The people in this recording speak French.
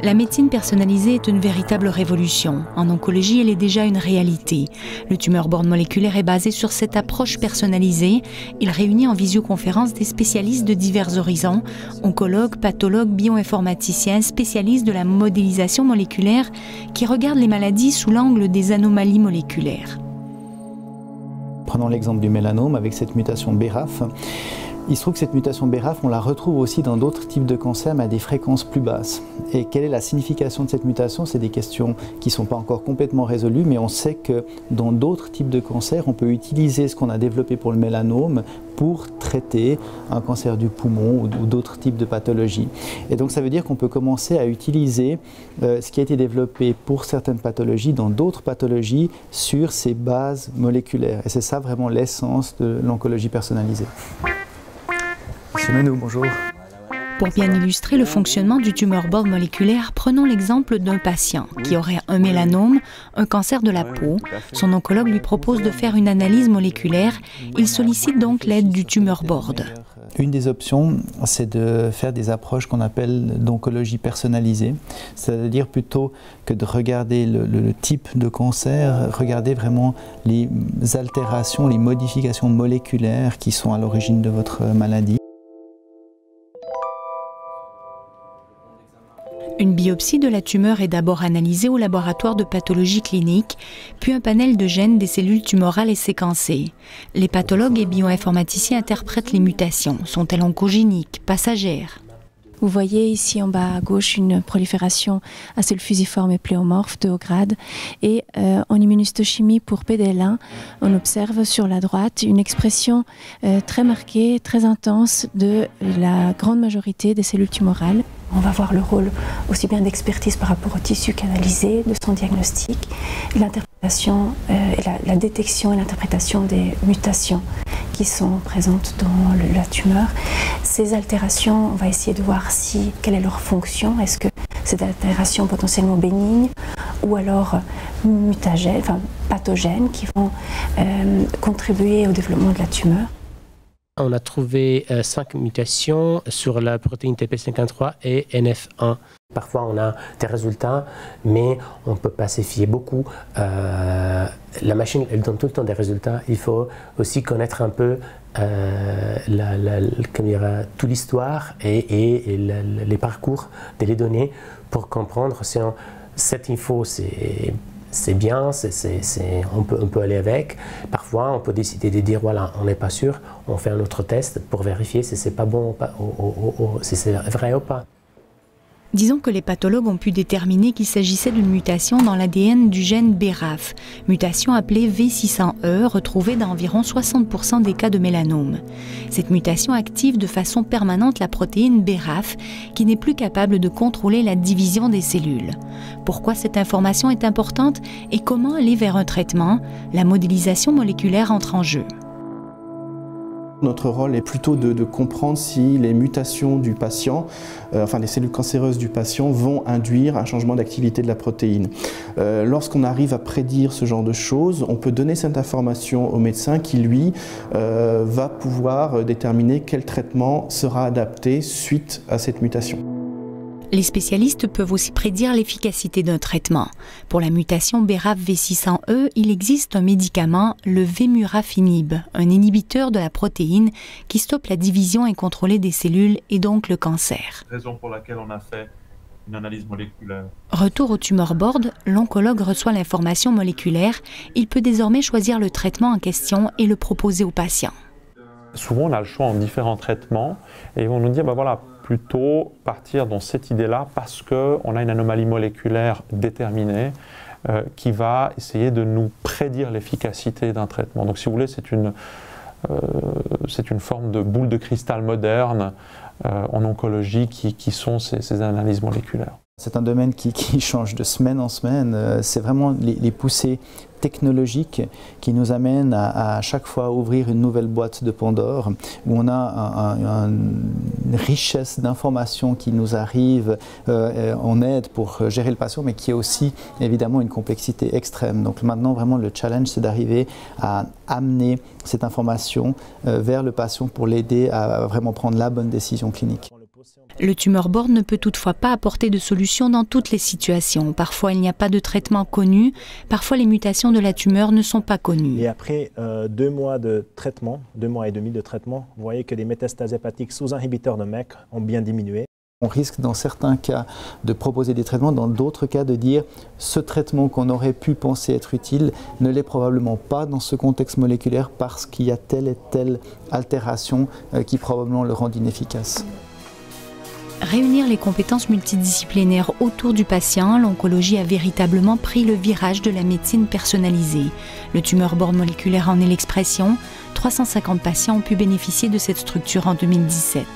La médecine personnalisée est une véritable révolution. En oncologie, elle est déjà une réalité. Le tumeur board moléculaire est basé sur cette approche personnalisée. Il réunit en visioconférence des spécialistes de divers horizons, oncologues, pathologues, bioinformaticiens, spécialistes de la modélisation moléculaire qui regardent les maladies sous l'angle des anomalies moléculaires. Prenons l'exemple du mélanome avec cette mutation BRAF. Il se trouve que cette mutation BRAF, on la retrouve aussi dans d'autres types de cancers, mais à des fréquences plus basses. Et quelle est la signification de cette mutation? C'est des questions qui ne sont pas encore complètement résolues, mais on sait que dans d'autres types de cancers, on peut utiliser ce qu'on a développé pour le mélanome pour traiter un cancer du poumon ou d'autres types de pathologies. Et donc ça veut dire qu'on peut commencer à utiliser ce qui a été développé pour certaines pathologies dans d'autres pathologies sur ces bases moléculaires. Et c'est ça vraiment l'essence de l'oncologie personnalisée. Monsieur Menou, bonjour. Pour bien illustrer le fonctionnement du tumeur board moléculaire, prenons l'exemple d'un patient qui aurait un mélanome, un cancer de la peau. Son oncologue lui propose de faire une analyse moléculaire. Il sollicite donc l'aide du tumeur board. Une des options, c'est de faire des approches qu'on appelle d'oncologie personnalisée. C'est-à-dire plutôt que de regarder le type de cancer, regarder vraiment les altérations, les modifications moléculaires qui sont à l'origine de votre maladie. Une biopsie de la tumeur est d'abord analysée au laboratoire de pathologie clinique, puis un panel de gènes des cellules tumorales est séquencé. Les pathologues et bioinformaticiens interprètent les mutations. Sont-elles oncogéniques, passagères? Vous voyez ici en bas à gauche une prolifération à cellules fusiformes et pléomorphes de haut grade. Et en immunohistochimie pour PDL1, on observe sur la droite une expression très marquée, très intense de la grande majorité des cellules tumorales. On va voir le rôle aussi bien d'expertise par rapport au tissu canalisé, de son diagnostic, l'interprétation, la détection et l'interprétation des mutations qui sont présentes dans la tumeur. Ces altérations, on va essayer de voir quelle est leur fonction. Est-ce que c'est des altérations potentiellement bénignes ou alors mutagènes, enfin pathogènes qui vont contribuer au développement de la tumeur. On a trouvé 5 mutations sur la protéine TP53 et NF1. Parfois on a des résultats, mais on ne peut pas s'y fier beaucoup. La machine, elle donne tout le temps des résultats. Il faut aussi connaître un peu toute l'histoire et les parcours des données pour comprendre si cette info c'est bien, on peut aller avec. Parfois, on peut décider de dire, voilà, on n'est pas sûr, on fait un autre test pour vérifier si c'est pas bon, si c'est vrai ou pas. Disons que les pathologues ont pu déterminer qu'il s'agissait d'une mutation dans l'ADN du gène BRAF, mutation appelée V600E, retrouvée dans environ 60% des cas de mélanome. Cette mutation active de façon permanente la protéine BRAF, qui n'est plus capable de contrôler la division des cellules. Pourquoi cette information est importante et comment aller vers un traitement? La modélisation moléculaire entre en jeu. Notre rôle est plutôt de comprendre si les mutations du patient, enfin les cellules cancéreuses du patient, vont induire un changement d'activité de la protéine. Lorsqu'on arrive à prédire ce genre de choses, on peut donner cette information au médecin qui, lui, va pouvoir déterminer quel traitement sera adapté suite à cette mutation. Les spécialistes peuvent aussi prédire l'efficacité d'un traitement. Pour la mutation BRAF V600E, il existe un médicament, le Vemurafenib, un inhibiteur de la protéine qui stoppe la division incontrôlée des cellules et donc le cancer. Raison pour laquelle on a fait une analyse moléculaire. Retour au tumeur board, l'oncologue reçoit l'information moléculaire. Il peut désormais choisir le traitement en question et le proposer au patient. Souvent, on a le choix en différents traitements et ils vont nous dire, ben voilà, plutôt partir dans cette idée-là parce qu'on a une anomalie moléculaire déterminée qui va essayer de nous prédire l'efficacité d'un traitement. Donc si vous voulez, c'est une forme de boule de cristal moderne en oncologie qui sont ces analyses moléculaires. C'est un domaine qui change de semaine en semaine. C'est vraiment les poussées technologiques qui nous amènent à chaque fois ouvrir une nouvelle boîte de Pandore où on a une richesse d'informations qui nous arrive en aide pour gérer le patient, mais qui est aussi évidemment une complexité extrême. Donc maintenant vraiment le challenge, c'est d'arriver à amener cette information vers le patient pour l'aider à vraiment prendre la bonne décision clinique. Le tumeur board ne peut toutefois pas apporter de solution dans toutes les situations. Parfois, il n'y a pas de traitement connu. Parfois, les mutations de la tumeur ne sont pas connues. Et après 2 mois de traitement, 2 mois et demi de traitement, vous voyez que les métastases hépatiques sous inhibiteurs de MEK ont bien diminué. On risque dans certains cas de proposer des traitements, dans d'autres cas de dire ce traitement qu'on aurait pu penser être utile ne l'est probablement pas dans ce contexte moléculaire parce qu'il y a telle et telle altération qui probablement le rendent inefficace. Réunir les compétences multidisciplinaires autour du patient, l'oncologie a véritablement pris le virage de la médecine personnalisée. Le tumeur board moléculaire en est l'expression. 350 patients ont pu bénéficier de cette structure en 2017.